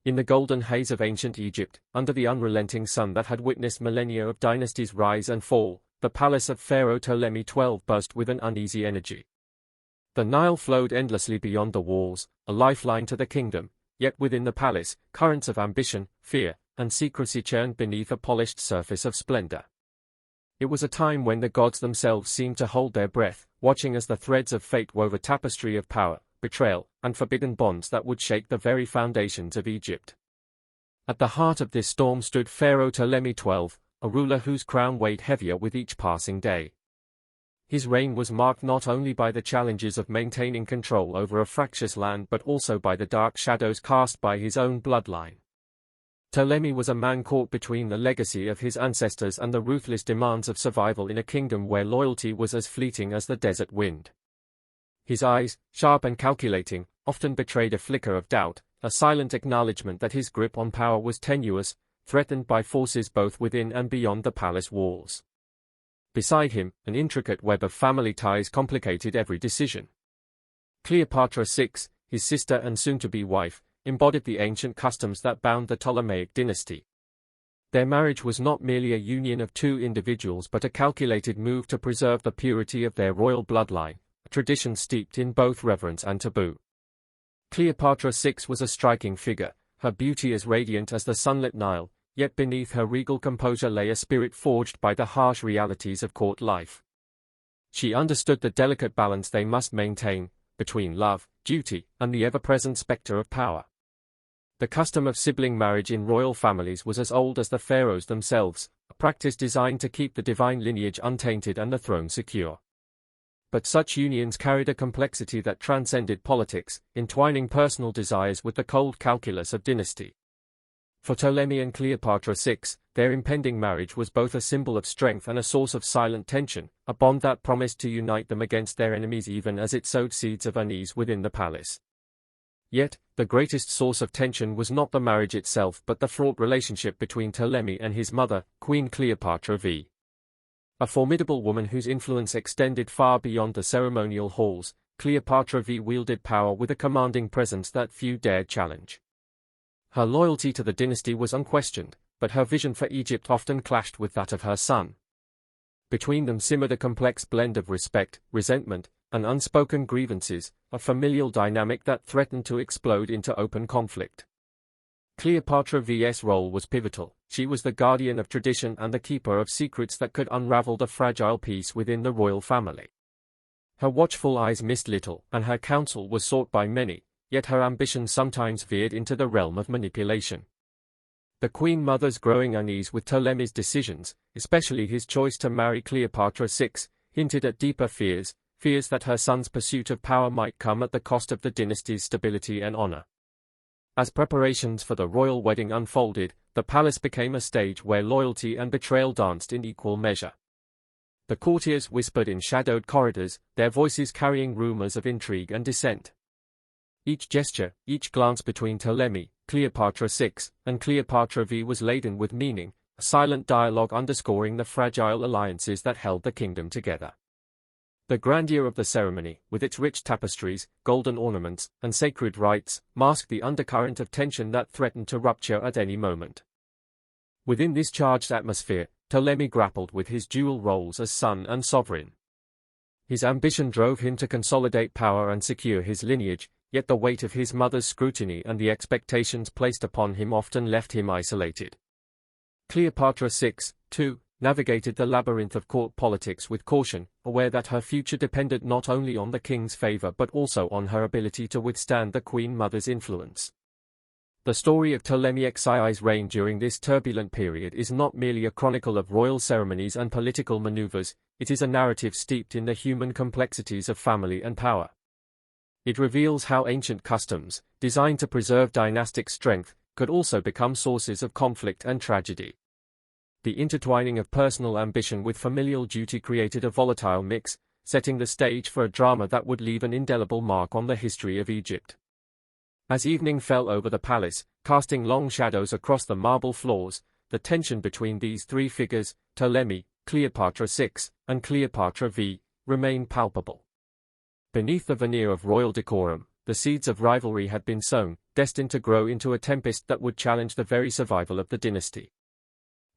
In the golden haze of ancient Egypt, under the unrelenting sun that had witnessed millennia of dynasties rise and fall, the palace of Pharaoh Ptolemy XII buzzed with an uneasy energy. The Nile flowed endlessly beyond the walls, a lifeline to the kingdom, yet within the palace, currents of ambition, fear, and secrecy churned beneath a polished surface of splendor. It was a time when the gods themselves seemed to hold their breath, watching as the threads of fate wove a tapestry of power, betrayal, and forbidden bonds that would shake the very foundations of Egypt. At the heart of this storm stood Pharaoh Ptolemy XII, a ruler whose crown weighed heavier with each passing day. His reign was marked not only by the challenges of maintaining control over a fractious land but also by the dark shadows cast by his own bloodline. Ptolemy was a man caught between the legacy of his ancestors and the ruthless demands of survival in a kingdom where loyalty was as fleeting as the desert wind. His eyes, sharp and calculating, often betrayed a flicker of doubt, a silent acknowledgement that his grip on power was tenuous, threatened by forces both within and beyond the palace walls. Beside him, an intricate web of family ties complicated every decision. Cleopatra VI, his sister and soon-to-be wife, embodied the ancient customs that bound the Ptolemaic dynasty. Their marriage was not merely a union of two individuals but a calculated move to preserve the purity of their royal bloodline, a tradition steeped in both reverence and taboo. Cleopatra VI was a striking figure, her beauty as radiant as the sunlit Nile, yet beneath her regal composure lay a spirit forged by the harsh realities of court life. She understood the delicate balance they must maintain, between love, duty, and the ever-present spectre of power. The custom of sibling marriage in royal families was as old as the pharaohs themselves, a practice designed to keep the divine lineage untainted and the throne secure. But such unions carried a complexity that transcended politics, entwining personal desires with the cold calculus of dynasty. For Ptolemy and Cleopatra VI, their impending marriage was both a symbol of strength and a source of silent tension, a bond that promised to unite them against their enemies even as it sowed seeds of unease within the palace. Yet, the greatest source of tension was not the marriage itself but the fraught relationship between Ptolemy and his mother, Queen Cleopatra V. A formidable woman whose influence extended far beyond the ceremonial halls, Cleopatra V wielded power with a commanding presence that few dared challenge. Her loyalty to the dynasty was unquestioned, but her vision for Egypt often clashed with that of her son. Between them simmered a complex blend of respect, resentment, and unspoken grievances, a familial dynamic that threatened to explode into open conflict. Cleopatra V's role was pivotal. She was the guardian of tradition and the keeper of secrets that could unravel the fragile peace within the royal family. Her watchful eyes missed little, and her counsel was sought by many, yet her ambition sometimes veered into the realm of manipulation. The Queen Mother's growing unease with Ptolemy's decisions, especially his choice to marry Cleopatra VI, hinted at deeper fears that her son's pursuit of power might come at the cost of the dynasty's stability and honor. As preparations for the royal wedding unfolded, the palace became a stage where loyalty and betrayal danced in equal measure. The courtiers whispered in shadowed corridors, their voices carrying rumors of intrigue and dissent. Each gesture, each glance between Ptolemy, Cleopatra VI, and Cleopatra V was laden with meaning, a silent dialogue underscoring the fragile alliances that held the kingdom together. The grandeur of the ceremony, with its rich tapestries, golden ornaments, and sacred rites, masked the undercurrent of tension that threatened to rupture at any moment. Within this charged atmosphere, Ptolemy grappled with his dual roles as son and sovereign. His ambition drove him to consolidate power and secure his lineage, yet the weight of his mother's scrutiny and the expectations placed upon him often left him isolated. Cleopatra VI, too, navigated the labyrinth of court politics with caution, aware that her future depended not only on the king's favor but also on her ability to withstand the Queen Mother's influence. The story of Ptolemy Xi's reign during this turbulent period is not merely a chronicle of royal ceremonies and political maneuvers, it is a narrative steeped in the human complexities of family and power. It reveals how ancient customs, designed to preserve dynastic strength, could also become sources of conflict and tragedy. The intertwining of personal ambition with familial duty created a volatile mix, setting the stage for a drama that would leave an indelible mark on the history of Egypt. As evening fell over the palace, casting long shadows across the marble floors, the tension between these three figures, Ptolemy, Cleopatra VI, and Cleopatra V, remained palpable. Beneath the veneer of royal decorum, the seeds of rivalry had been sown, destined to grow into a tempest that would challenge the very survival of the dynasty.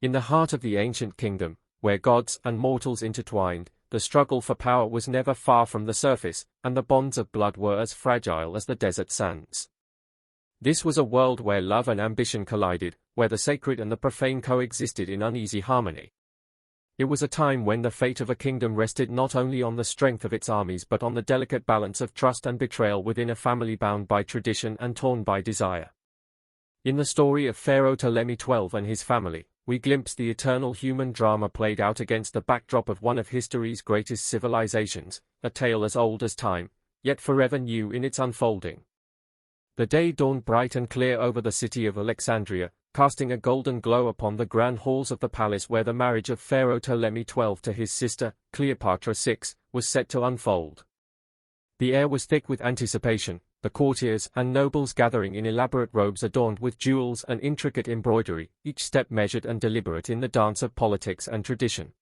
In the heart of the ancient kingdom, where gods and mortals intertwined, the struggle for power was never far from the surface, and the bonds of blood were as fragile as the desert sands. This was a world where love and ambition collided, where the sacred and the profane coexisted in uneasy harmony. It was a time when the fate of a kingdom rested not only on the strength of its armies but on the delicate balance of trust and betrayal within a family bound by tradition and torn by desire. In the story of Pharaoh Ptolemy XII and his family, we glimpse the eternal human drama played out against the backdrop of one of history's greatest civilizations, a tale as old as time, yet forever new in its unfolding. The day dawned bright and clear over the city of Alexandria, casting a golden glow upon the grand halls of the palace where the marriage of Pharaoh Ptolemy XII to his sister, Cleopatra VI, was set to unfold. The air was thick with anticipation, the courtiers and nobles gathering in elaborate robes adorned with jewels and intricate embroidery, each step measured and deliberate in the dance of politics and tradition.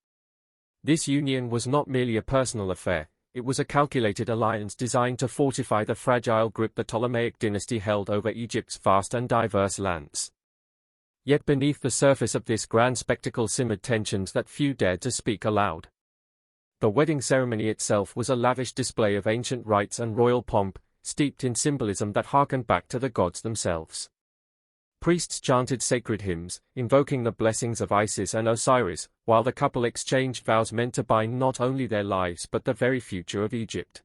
This union was not merely a personal affair, it was a calculated alliance designed to fortify the fragile grip the Ptolemaic dynasty held over Egypt's vast and diverse lands. Yet beneath the surface of this grand spectacle simmered tensions that few dared to speak aloud. The wedding ceremony itself was a lavish display of ancient rites and royal pomp, steeped in symbolism that harkened back to the gods themselves. Priests chanted sacred hymns, invoking the blessings of Isis and Osiris, while the couple exchanged vows meant to bind not only their lives but the very future of Egypt.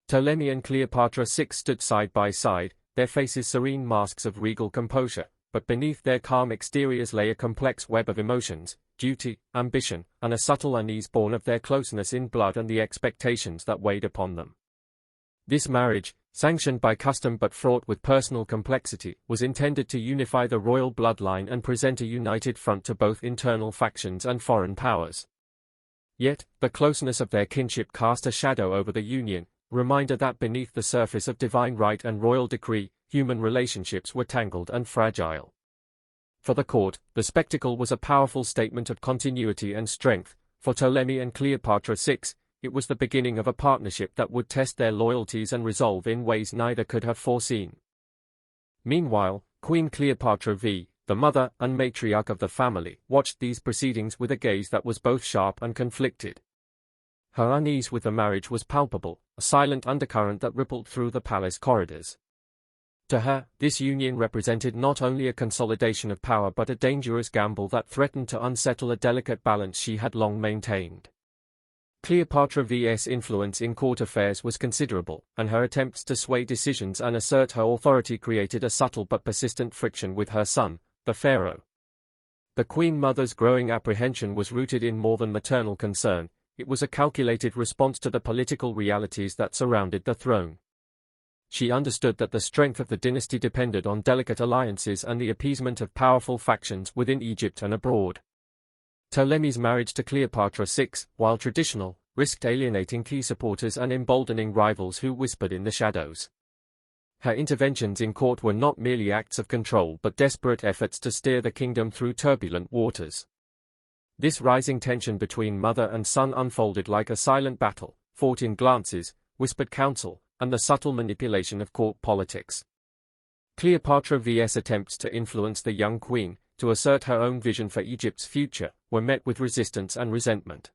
Ptolemy and Cleopatra VI stood side by side, their faces serene masks of regal composure, but beneath their calm exteriors lay a complex web of emotions, duty, ambition, and a subtle unease born of their closeness in blood and the expectations that weighed upon them. This marriage, sanctioned by custom but fraught with personal complexity, was intended to unify the royal bloodline and present a united front to both internal factions and foreign powers. Yet, the closeness of their kinship cast a shadow over the union, a reminder that beneath the surface of divine right and royal decree, human relationships were tangled and fragile. For the court, the spectacle was a powerful statement of continuity and strength. For Ptolemy and Cleopatra VI, it was the beginning of a partnership that would test their loyalties and resolve in ways neither could have foreseen. Meanwhile, Queen Cleopatra V, the mother and matriarch of the family, watched these proceedings with a gaze that was both sharp and conflicted. Her unease with the marriage was palpable, a silent undercurrent that rippled through the palace corridors. To her, this union represented not only a consolidation of power but a dangerous gamble that threatened to unsettle a delicate balance she had long maintained. Cleopatra V's influence in court affairs was considerable, and her attempts to sway decisions and assert her authority created a subtle but persistent friction with her son, the pharaoh. The Queen Mother's growing apprehension was rooted in more than maternal concern, it was a calculated response to the political realities that surrounded the throne. She understood that the strength of the dynasty depended on delicate alliances and the appeasement of powerful factions within Egypt and abroad. Ptolemy's marriage to Cleopatra VI, while traditional, risked alienating key supporters and emboldening rivals who whispered in the shadows. Her interventions in court were not merely acts of control but desperate efforts to steer the kingdom through turbulent waters. This rising tension between mother and son unfolded like a silent battle, fought in glances, whispered counsel, and the subtle manipulation of court politics. Cleopatra V's attempts to influence the young queen, to assert her own vision for Egypt's future, were met with resistance and resentment.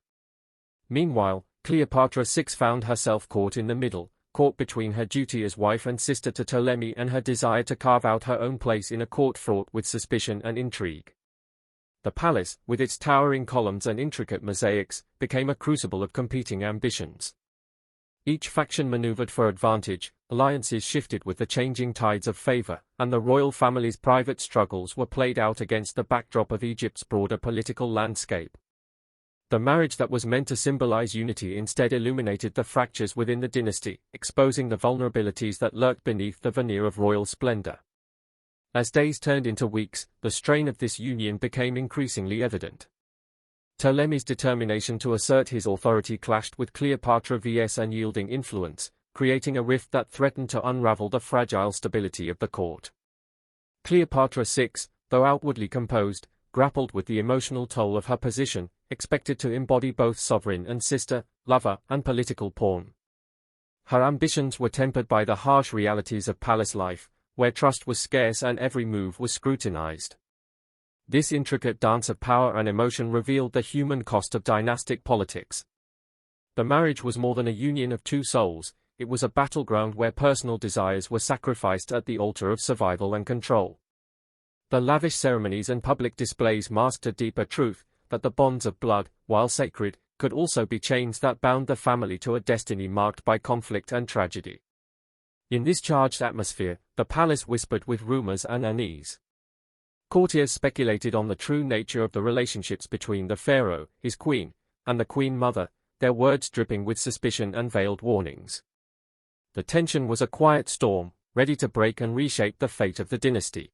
Meanwhile, Cleopatra VI found herself caught in the middle, caught between her duty as wife and sister to Ptolemy and her desire to carve out her own place in a court fraught with suspicion and intrigue. The palace, with its towering columns and intricate mosaics, became a crucible of competing ambitions. Each faction maneuvered for advantage, alliances shifted with the changing tides of favor, and the royal family's private struggles were played out against the backdrop of Egypt's broader political landscape. The marriage that was meant to symbolize unity instead illuminated the fractures within the dynasty, exposing the vulnerabilities that lurked beneath the veneer of royal splendor. As days turned into weeks, the strain of this union became increasingly evident. Ptolemy's determination to assert his authority clashed with Cleopatra V's unyielding influence, creating a rift that threatened to unravel the fragile stability of the court. Cleopatra VI, though outwardly composed, grappled with the emotional toll of her position, expected to embody both sovereign and sister, lover and political pawn. Her ambitions were tempered by the harsh realities of palace life, where trust was scarce and every move was scrutinized. This intricate dance of power and emotion revealed the human cost of dynastic politics. The marriage was more than a union of two souls, it was a battleground where personal desires were sacrificed at the altar of survival and control. The lavish ceremonies and public displays masked a deeper truth, that the bonds of blood, while sacred, could also be chains that bound the family to a destiny marked by conflict and tragedy. In this charged atmosphere, the palace whispered with rumors and unease. Courtiers speculated on the true nature of the relationships between the pharaoh, his queen, and the queen mother, their words dripping with suspicion and veiled warnings. The tension was a quiet storm, ready to break and reshape the fate of the dynasty.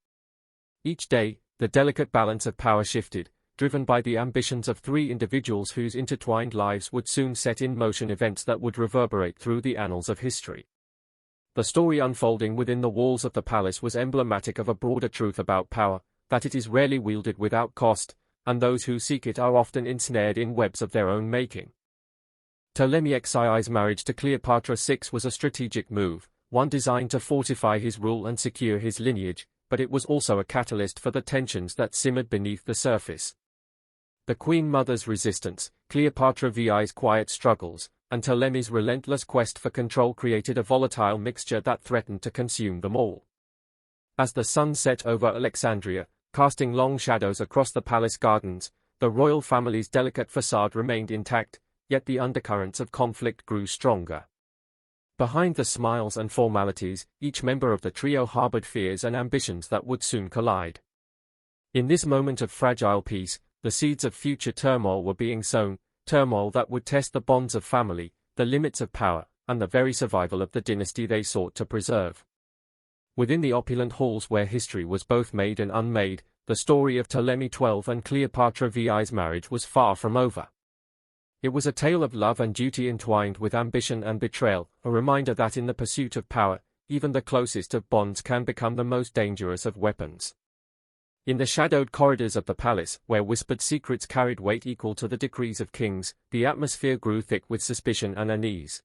Each day, the delicate balance of power shifted, driven by the ambitions of three individuals whose intertwined lives would soon set in motion events that would reverberate through the annals of history. The story unfolding within the walls of the palace was emblematic of a broader truth about power, that it is rarely wielded without cost, and those who seek it are often ensnared in webs of their own making. Ptolemy Xi's marriage to Cleopatra VI was a strategic move, one designed to fortify his rule and secure his lineage, but it was also a catalyst for the tensions that simmered beneath the surface. The Queen Mother's resistance, Cleopatra VI's quiet struggles, and Ptolemy's relentless quest for control created a volatile mixture that threatened to consume them all. As the sun set over Alexandria, casting long shadows across the palace gardens, the royal family's delicate facade remained intact, yet the undercurrents of conflict grew stronger. Behind the smiles and formalities, each member of the trio harbored fears and ambitions that would soon collide. In this moment of fragile peace, the seeds of future turmoil were being sown, turmoil that would test the bonds of family, the limits of power, and the very survival of the dynasty they sought to preserve. Within the opulent halls where history was both made and unmade, the story of Ptolemy XII and Cleopatra VI's marriage was far from over. It was a tale of love and duty entwined with ambition and betrayal, a reminder that in the pursuit of power, even the closest of bonds can become the most dangerous of weapons. In the shadowed corridors of the palace, where whispered secrets carried weight equal to the decrees of kings, the atmosphere grew thick with suspicion and unease.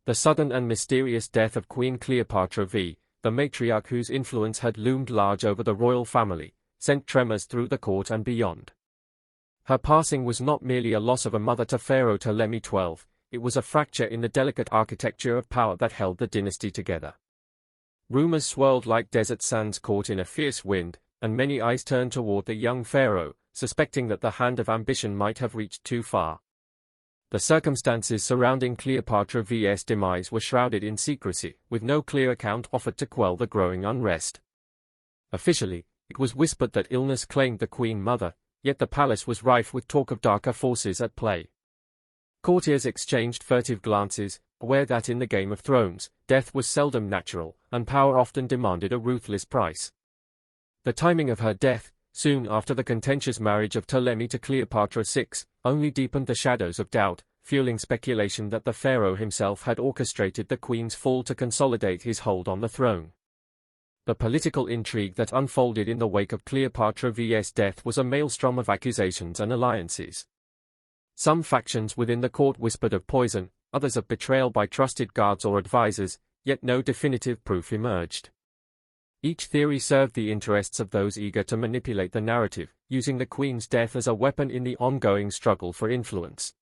The sudden and mysterious death of Queen Cleopatra V, the matriarch whose influence had loomed large over the royal family, sent tremors through the court and beyond. Her passing was not merely a loss of a mother to Pharaoh Ptolemy XII, it was a fracture in the delicate architecture of power that held the dynasty together. Rumors swirled like desert sands caught in a fierce wind, and many eyes turned toward the young pharaoh, suspecting that the hand of ambition might have reached too far. The circumstances surrounding Cleopatra V's demise were shrouded in secrecy, with no clear account offered to quell the growing unrest. Officially, it was whispered that illness claimed the Queen Mother, yet the palace was rife with talk of darker forces at play. Courtiers exchanged furtive glances, aware that in the Game of Thrones, death was seldom natural, and power often demanded a ruthless price. The timing of her death, soon after the contentious marriage of Ptolemy to Cleopatra VI, only deepened the shadows of doubt, fueling speculation that the pharaoh himself had orchestrated the queen's fall to consolidate his hold on the throne. The political intrigue that unfolded in the wake of Cleopatra V's death was a maelstrom of accusations and alliances. Some factions within the court whispered of poison, others of betrayal by trusted guards or advisors, yet no definitive proof emerged. Each theory served the interests of those eager to manipulate the narrative, using the queen's death as a weapon in the ongoing struggle for influence.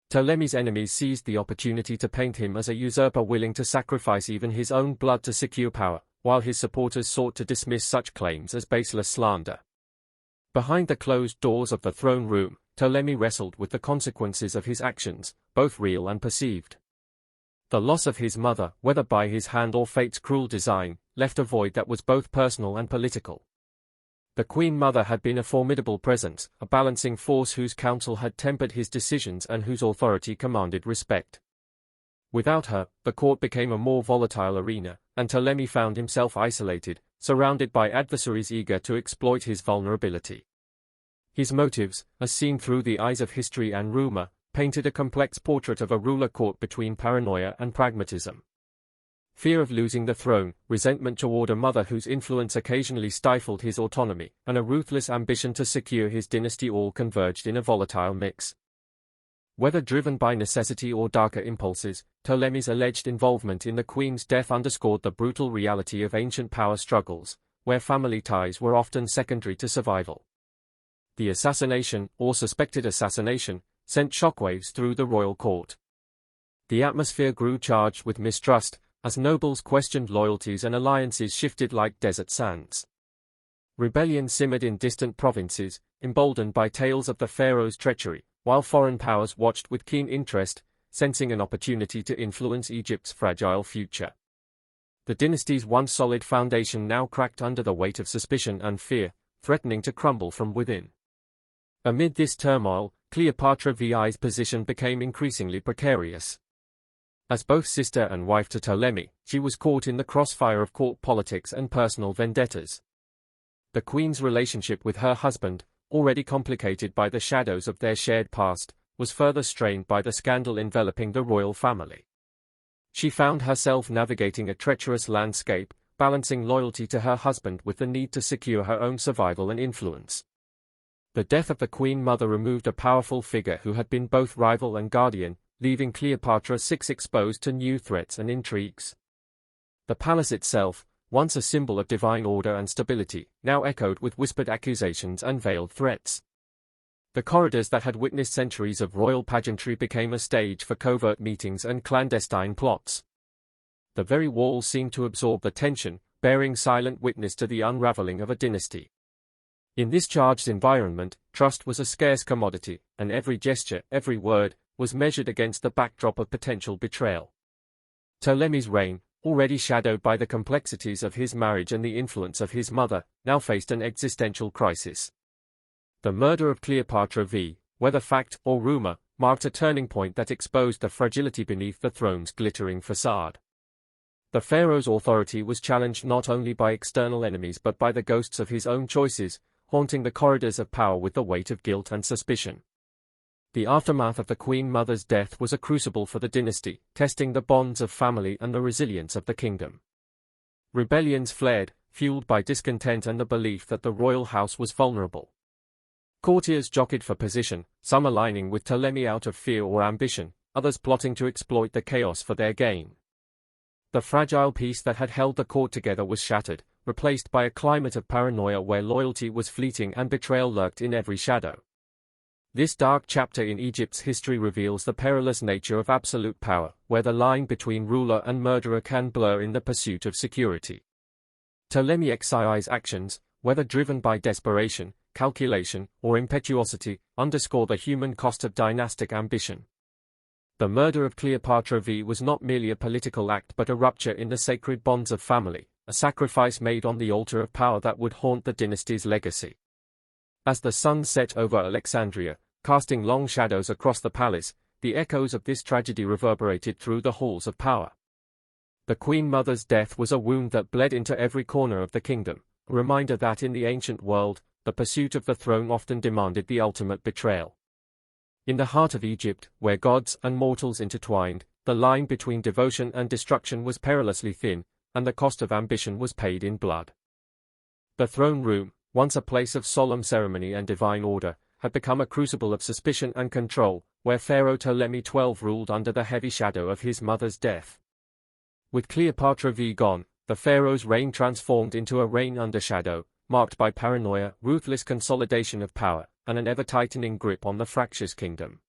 Ptolemy's enemies seized the opportunity to paint him as a usurper willing to sacrifice even his own blood to secure power, while his supporters sought to dismiss such claims as baseless slander. Behind the closed doors of the throne room, Ptolemy wrestled with the consequences of his actions, both real and perceived. The loss of his mother, whether by his hand or fate's cruel design, left a void that was both personal and political. The Queen Mother had been a formidable presence, a balancing force whose counsel had tempered his decisions and whose authority commanded respect. Without her, the court became a more volatile arena, and Ptolemy found himself isolated, surrounded by adversaries eager to exploit his vulnerability. His motives, as seen through the eyes of history and rumor, painted a complex portrait of a ruler caught between paranoia and pragmatism. Fear of losing the throne, resentment toward a mother whose influence occasionally stifled his autonomy, and a ruthless ambition to secure his dynasty all converged in a volatile mix. Whether driven by necessity or darker impulses, Ptolemy's alleged involvement in the queen's death underscored the brutal reality of ancient power struggles, where family ties were often secondary to survival. The assassination, or suspected assassination, sent shockwaves through the royal court. The atmosphere grew charged with mistrust, as nobles questioned loyalties and alliances shifted like desert sands. Rebellion simmered in distant provinces, emboldened by tales of the pharaoh's treachery, while foreign powers watched with keen interest, sensing an opportunity to influence Egypt's fragile future. The dynasty's once solid foundation now cracked under the weight of suspicion and fear, threatening to crumble from within. Amid this turmoil, Cleopatra VI's position became increasingly precarious. As both sister and wife to Ptolemy, she was caught in the crossfire of court politics and personal vendettas. The queen's relationship with her husband, already complicated by the shadows of their shared past, was further strained by the scandal enveloping the royal family. She found herself navigating a treacherous landscape, balancing loyalty to her husband with the need to secure her own survival and influence. The death of the Queen Mother removed a powerful figure who had been both rival and guardian, leaving Cleopatra VI exposed to new threats and intrigues. The palace itself, once a symbol of divine order and stability, now echoed with whispered accusations and veiled threats. The corridors that had witnessed centuries of royal pageantry became a stage for covert meetings and clandestine plots. The very walls seemed to absorb the tension, bearing silent witness to the unraveling of a dynasty. In this charged environment, trust was a scarce commodity, and every gesture, every word, was measured against the backdrop of potential betrayal. Ptolemy's reign, already shadowed by the complexities of his marriage and the influence of his mother, now faced an existential crisis. The murder of Cleopatra V, whether fact or rumor, marked a turning point that exposed the fragility beneath the throne's glittering facade. The pharaoh's authority was challenged not only by external enemies but by the ghosts of his own choices, haunting the corridors of power with the weight of guilt and suspicion. The aftermath of the Queen Mother's death was a crucible for the dynasty, testing the bonds of family and the resilience of the kingdom. Rebellions flared, fueled by discontent and the belief that the royal house was vulnerable. Courtiers jockeyed for position, some aligning with Ptolemy out of fear or ambition, others plotting to exploit the chaos for their gain. The fragile peace that had held the court together was shattered, replaced by a climate of paranoia where loyalty was fleeting and betrayal lurked in every shadow. This dark chapter in Egypt's history reveals the perilous nature of absolute power, where the line between ruler and murderer can blur in the pursuit of security. Ptolemy Xi's actions, whether driven by desperation, calculation, or impetuosity, underscore the human cost of dynastic ambition. The murder of Cleopatra V was not merely a political act but a rupture in the sacred bonds of family, a sacrifice made on the altar of power that would haunt the dynasty's legacy. As the sun set over Alexandria, casting long shadows across the palace, the echoes of this tragedy reverberated through the halls of power. The Queen Mother's death was a wound that bled into every corner of the kingdom, a reminder that in the ancient world, the pursuit of the throne often demanded the ultimate betrayal. In the heart of Egypt, where gods and mortals intertwined, the line between devotion and destruction was perilously thin, and the cost of ambition was paid in blood. The throne room, once a place of solemn ceremony and divine order, had become a crucible of suspicion and control, where Pharaoh Ptolemy XII ruled under the heavy shadow of his mother's death. With Cleopatra V gone, the pharaoh's reign transformed into a reign under shadow, marked by paranoia, ruthless consolidation of power, and an ever-tightening grip on the fractious kingdom.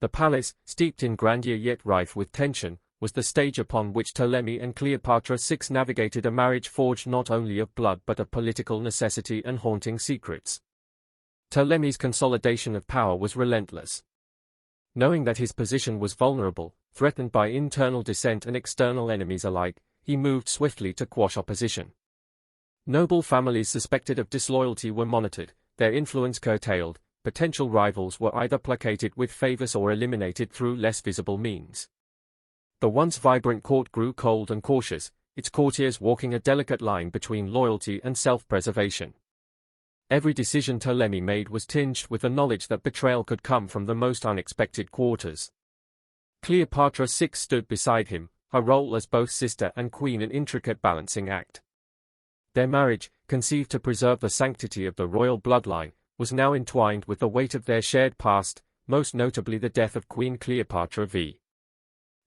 The palace, steeped in grandeur yet rife with tension, was the stage upon which Ptolemy and Cleopatra VI navigated a marriage forged not only of blood but of political necessity and haunting secrets. Ptolemy's consolidation of power was relentless. Knowing that his position was vulnerable, threatened by internal dissent and external enemies alike, he moved swiftly to quash opposition. Noble families suspected of disloyalty were monitored, their influence curtailed, potential rivals were either placated with favors or eliminated through less visible means. The once vibrant court grew cold and cautious, its courtiers walking a delicate line between loyalty and self-preservation. Every decision Ptolemy made was tinged with the knowledge that betrayal could come from the most unexpected quarters. Cleopatra VI stood beside him, her role as both sister and queen an intricate balancing act. Their marriage, conceived to preserve the sanctity of the royal bloodline, was now entwined with the weight of their shared past, most notably the death of Queen Cleopatra v.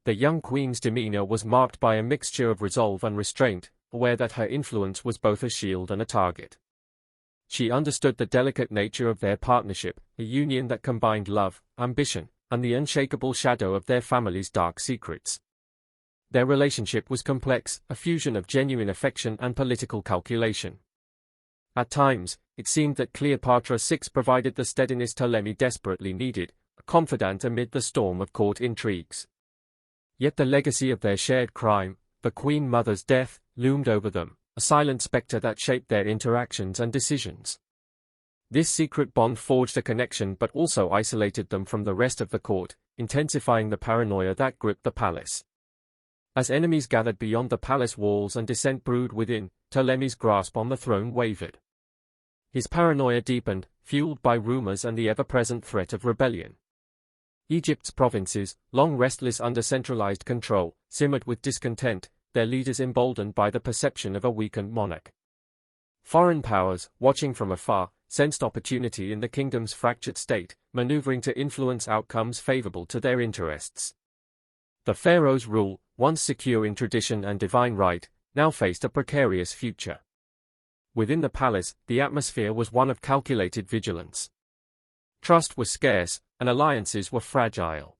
The young queen's demeanor was marked by a mixture of resolve and restraint, aware that her influence was both a shield and a target. She understood the delicate nature of their partnership, a union that combined love, ambition, and the unshakable shadow of their family's dark secrets. Their relationship was complex, a fusion of genuine affection and political calculation. At times, it seemed that Cleopatra VI provided the steadiness Ptolemy desperately needed, a confidant amid the storm of court intrigues. Yet the legacy of their shared crime, the Queen Mother's death, loomed over them, a silent specter that shaped their interactions and decisions. This secret bond forged a connection but also isolated them from the rest of the court, intensifying the paranoia that gripped the palace. As enemies gathered beyond the palace walls and dissent brewed within, Ptolemy's grasp on the throne wavered. His paranoia deepened, fueled by rumors and the ever-present threat of rebellion. Egypt's provinces, long restless under centralized control, simmered with discontent, their leaders emboldened by the perception of a weakened monarch. Foreign powers, watching from afar, sensed opportunity in the kingdom's fractured state, maneuvering to influence outcomes favorable to their interests. The pharaoh's rule, once secure in tradition and divine right, now faced a precarious future. Within the palace, the atmosphere was one of calculated vigilance. Trust was scarce, and alliances were fragile.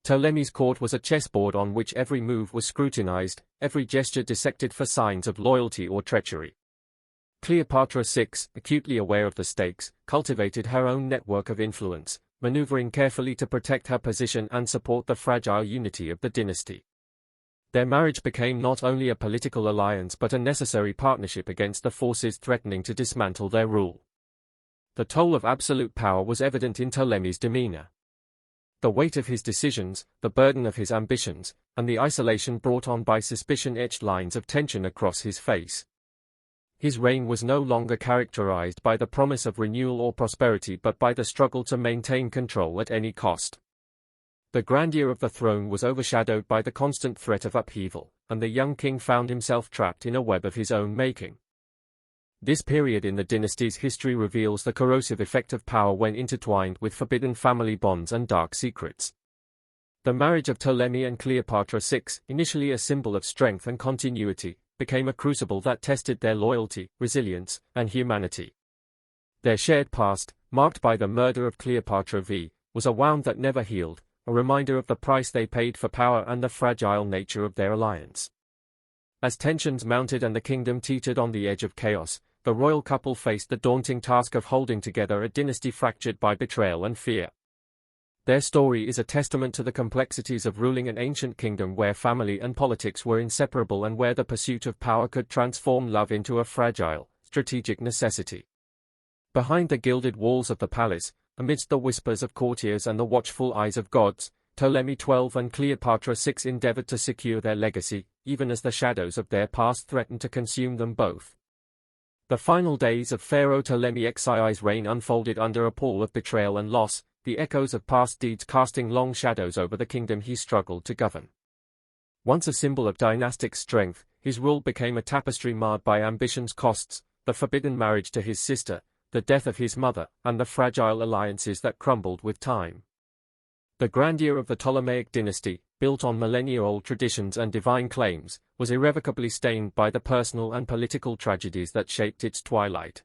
Ptolemy's court was a chessboard on which every move was scrutinized, every gesture dissected for signs of loyalty or treachery. Cleopatra VI, acutely aware of the stakes, cultivated her own network of influence, maneuvering carefully to protect her position and support the fragile unity of the dynasty. Their marriage became not only a political alliance but a necessary partnership against the forces threatening to dismantle their rule. The toll of absolute power was evident in Ptolemy's demeanor. The weight of his decisions, the burden of his ambitions, and the isolation brought on by suspicion etched lines of tension across his face. His reign was no longer characterized by the promise of renewal or prosperity but by the struggle to maintain control at any cost. The grandeur of the throne was overshadowed by the constant threat of upheaval, and the young king found himself trapped in a web of his own making. This period in the dynasty's history reveals the corrosive effect of power when intertwined with forbidden family bonds and dark secrets. The marriage of Ptolemy and Cleopatra VI, initially a symbol of strength and continuity, became a crucible that tested their loyalty, resilience, and humanity. Their shared past, marked by the murder of Cleopatra V, was a wound that never healed, a reminder of the price they paid for power and the fragile nature of their alliance. As tensions mounted and the kingdom teetered on the edge of chaos, the royal couple faced the daunting task of holding together a dynasty fractured by betrayal and fear. Their story is a testament to the complexities of ruling an ancient kingdom where family and politics were inseparable and where the pursuit of power could transform love into a fragile, strategic necessity. Behind the gilded walls of the palace, amidst the whispers of courtiers and the watchful eyes of gods, Ptolemy XII and Cleopatra VI endeavored to secure their legacy, even as the shadows of their past threatened to consume them both. The final days of Pharaoh Ptolemy Xi's reign unfolded under a pall of betrayal and loss, the echoes of past deeds casting long shadows over the kingdom he struggled to govern. Once a symbol of dynastic strength, his rule became a tapestry marred by ambition's costs, the forbidden marriage to his sister, the death of his mother, and the fragile alliances that crumbled with time. The grandeur of the Ptolemaic dynasty, built on millennia-old traditions and divine claims, was irrevocably stained by the personal and political tragedies that shaped its twilight.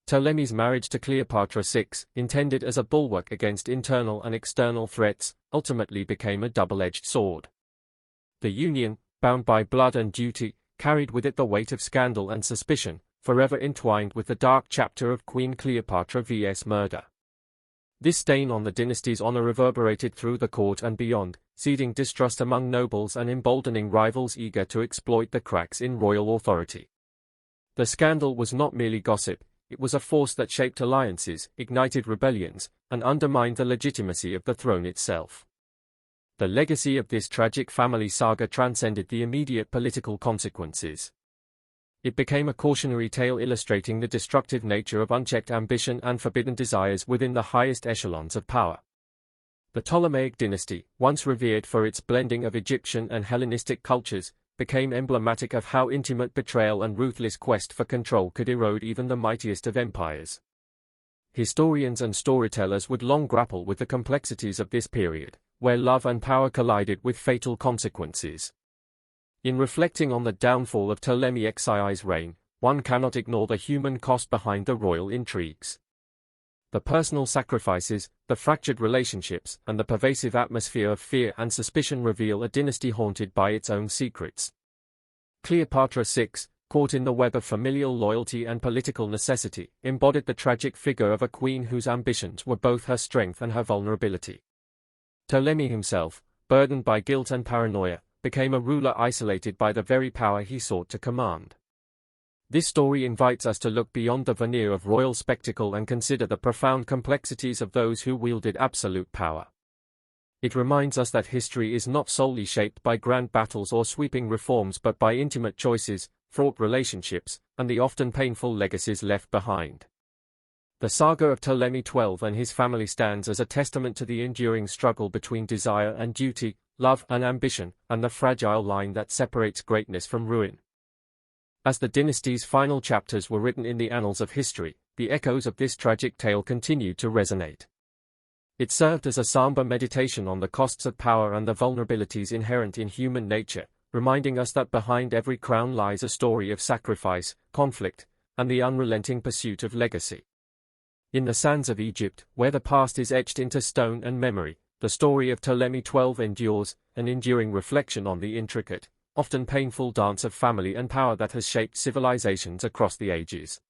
Ptolemy's marriage to Cleopatra VI, intended as a bulwark against internal and external threats, ultimately became a double-edged sword. The union, bound by blood and duty, carried with it the weight of scandal and suspicion, forever entwined with the dark chapter of Queen Cleopatra V's murder. This stain on the dynasty's honor reverberated through the court and beyond, seeding distrust among nobles and emboldening rivals eager to exploit the cracks in royal authority. The scandal was not merely gossip, it was a force that shaped alliances, ignited rebellions, and undermined the legitimacy of the throne itself. The legacy of this tragic family saga transcended the immediate political consequences. It became a cautionary tale illustrating the destructive nature of unchecked ambition and forbidden desires within the highest echelons of power. The Ptolemaic dynasty, once revered for its blending of Egyptian and Hellenistic cultures, became emblematic of how intimate betrayal and ruthless quest for control could erode even the mightiest of empires. Historians and storytellers would long grapple with the complexities of this period, where love and power collided with fatal consequences. In reflecting on the downfall of Ptolemy Xi's reign, one cannot ignore the human cost behind the royal intrigues. The personal sacrifices, the fractured relationships, and the pervasive atmosphere of fear and suspicion reveal a dynasty haunted by its own secrets. Cleopatra VI, caught in the web of familial loyalty and political necessity, embodied the tragic figure of a queen whose ambitions were both her strength and her vulnerability. Ptolemy himself, burdened by guilt and paranoia, became a ruler isolated by the very power he sought to command. This story invites us to look beyond the veneer of royal spectacle and consider the profound complexities of those who wielded absolute power. It reminds us that history is not solely shaped by grand battles or sweeping reforms but by intimate choices, fraught relationships, and the often painful legacies left behind. The saga of Ptolemy XII and his family stands as a testament to the enduring struggle between desire and duty, love and ambition, and the fragile line that separates greatness from ruin. As the dynasty's final chapters were written in the annals of history, the echoes of this tragic tale continued to resonate. It served as a somber meditation on the costs of power and the vulnerabilities inherent in human nature, reminding us that behind every crown lies a story of sacrifice, conflict, and the unrelenting pursuit of legacy. In the sands of Egypt, where the past is etched into stone and memory, the story of Ptolemy XII endures, an enduring reflection on the intricate, often painful dance of family and power that has shaped civilizations across the ages.